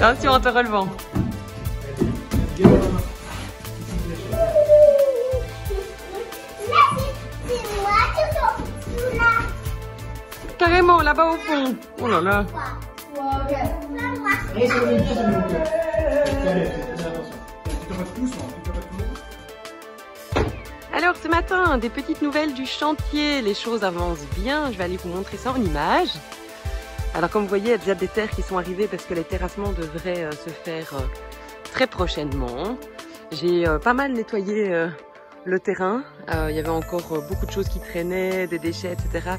Attention en te relevant. Carrément, là-bas au fond. Oh là là. Alors ce matin, des petites nouvelles du chantier. Les choses avancent bien. Je vais aller vous montrer ça en images. Alors comme vous voyez, il y a déjà des terres qui sont arrivées parce que les terrassements devraient se faire très prochainement. J'ai pas mal nettoyé le terrain. Il y avait encore beaucoup de choses qui traînaient, des déchets, etc.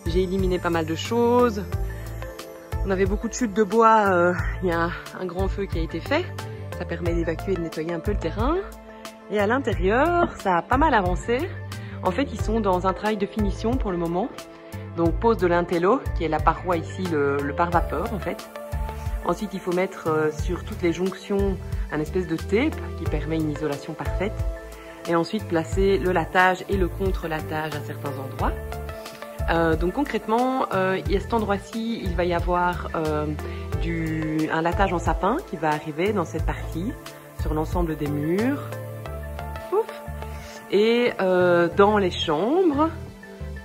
J'ai éliminé pas mal de choses. On avait beaucoup de chutes de bois. Il y a un grand feu qui a été fait. Ça permet d'évacuer et de nettoyer un peu le terrain. Et à l'intérieur, ça a pas mal avancé. En fait, ils sont dans un travail de finition pour le moment. Donc pose de l'intello, qui est la paroi ici, le pare-vapeur en fait. Ensuite, il faut mettre sur toutes les jonctions un espèce de tape qui permet une isolation parfaite. Et ensuite placer le latage et le contre-latage à certains endroits. Donc concrètement, à cet endroit-ci, il va y avoir un latage en sapin qui va arriver dans cette partie, sur l'ensemble des murs. Ouf. Et dans les chambres,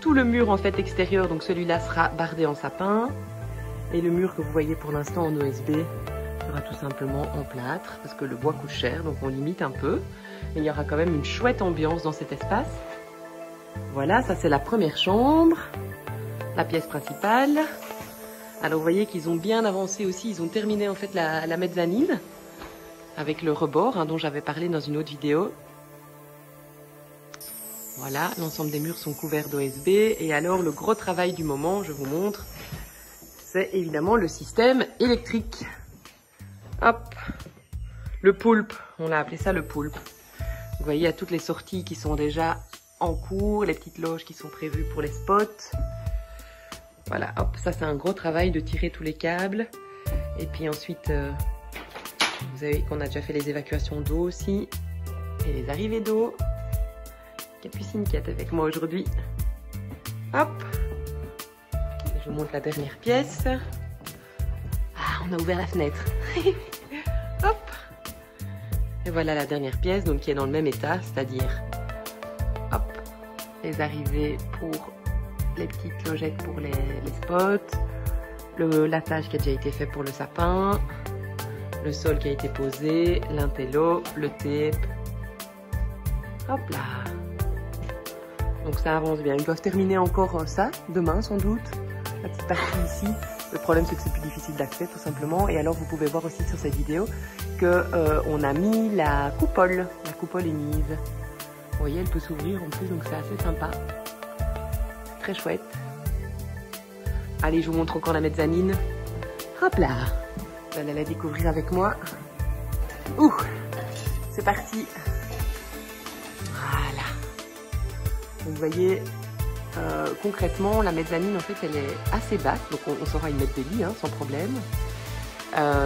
tout le mur en fait extérieur, donc celui-là sera bardé en sapin. Et le mur que vous voyez pour l'instant en OSB sera tout simplement en plâtre, parce que le bois coûte cher, donc on limite un peu. Mais il y aura quand même une chouette ambiance dans cet espace. Voilà, ça c'est la première chambre, la pièce principale. Alors vous voyez qu'ils ont bien avancé aussi, ils ont terminé en fait la mezzanine avec le rebord dont j'avais parlé dans une autre vidéo. Voilà, l'ensemble des murs sont couverts d'OSB. Et alors le gros travail du moment, je vous montre, c'est évidemment le système électrique. Hop, le poulpe, on l'a appelé ça le poulpe. Vous voyez, il y a toutes les sorties qui sont déjà en cours, les petites loges qui sont prévues pour les spots. Voilà, hop, ça c'est un gros travail de tirer tous les câbles. Et puis ensuite, vous savez qu'on a déjà fait les évacuations d'eau aussi. Et les arrivées d'eau. Capucine qui est avec moi aujourd'hui. Hop. Je vous montre la dernière pièce. Ah, on a ouvert la fenêtre. Hop. Et voilà la dernière pièce, donc qui est dans le même état, c'est-à-dire hop, les arrivées pour les petites logettes pour les spots, le latage qui a déjà été fait pour le sapin, le sol qui a été posé, l'intello, le tape. Hop là. Donc ça avance bien. Ils doivent terminer encore ça, demain sans doute, la petite partie ici. Le problème c'est que c'est plus difficile d'accès tout simplement. Et alors vous pouvez voir aussi sur cette vidéo que on a mis la coupole. La coupole est mise. Vous voyez, elle peut s'ouvrir en plus, donc c'est assez sympa. Très chouette. Allez, je vous montre encore la mezzanine. Hop là. Vous allez la découvrir avec moi. Ouh, c'est parti. Voilà. Vous voyez, concrètement, la mezzanine, en fait, elle est assez basse. Donc, on saura y mettre des lits, sans problème.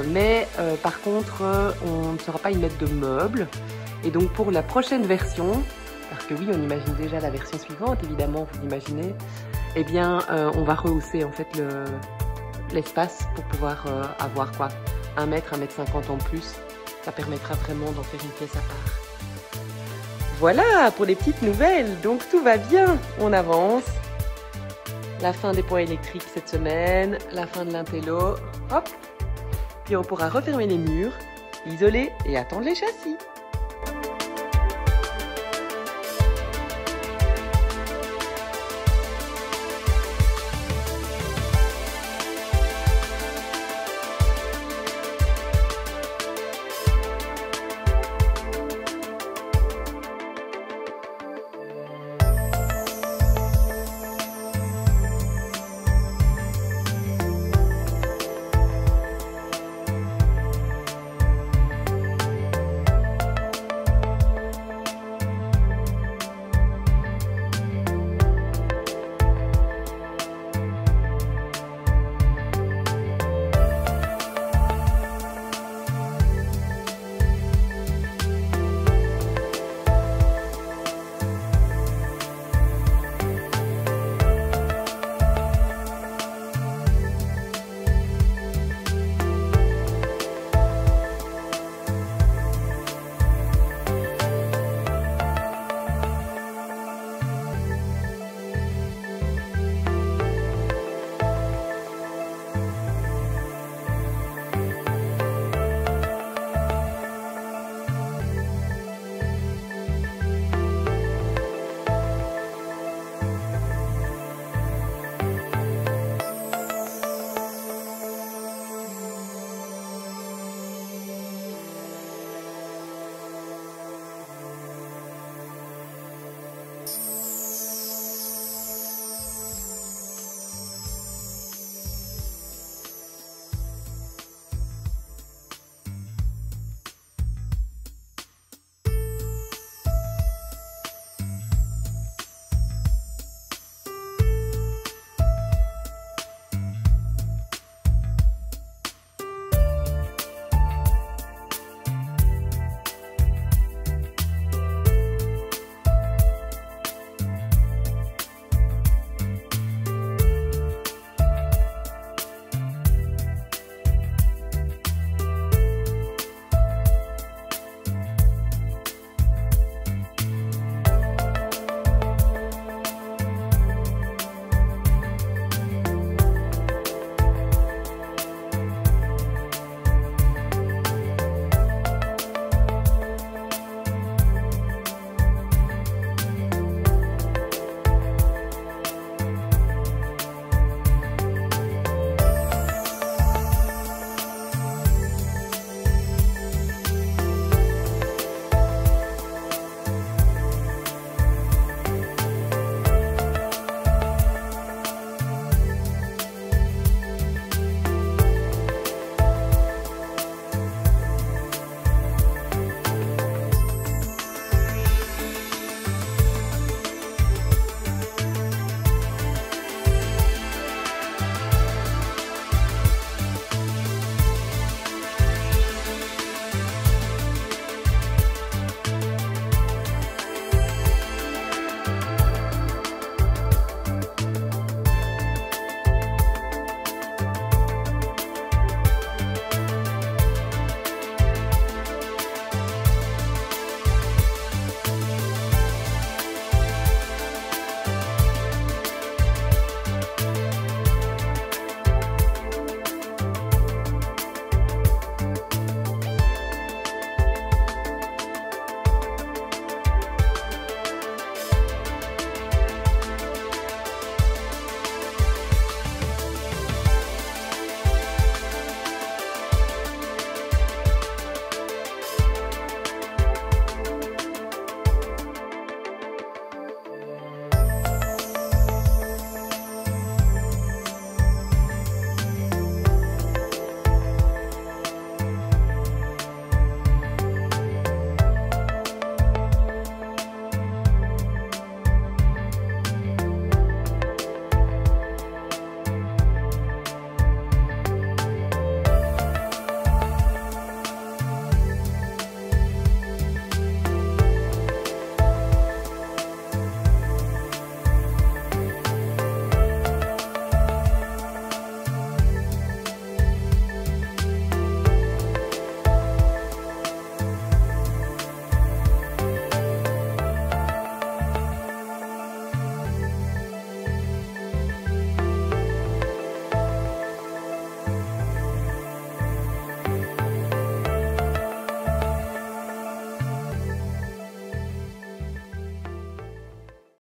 Mais par contre, on ne saura pas y mettre de meubles. Et donc, pour la prochaine version, parce que oui, on imagine déjà la version suivante, évidemment, vous l'imaginez, eh bien, on va rehausser, en fait, l'espace pour pouvoir avoir, quoi, 1 mètre, 1,50 m en plus. Ça permettra vraiment d'en faire une pièce à part. Voilà pour les petites nouvelles, donc tout va bien, on avance. La fin des points électriques cette semaine, la fin de l'intello, hop. Puis on pourra refermer les murs, isoler et attendre les châssis.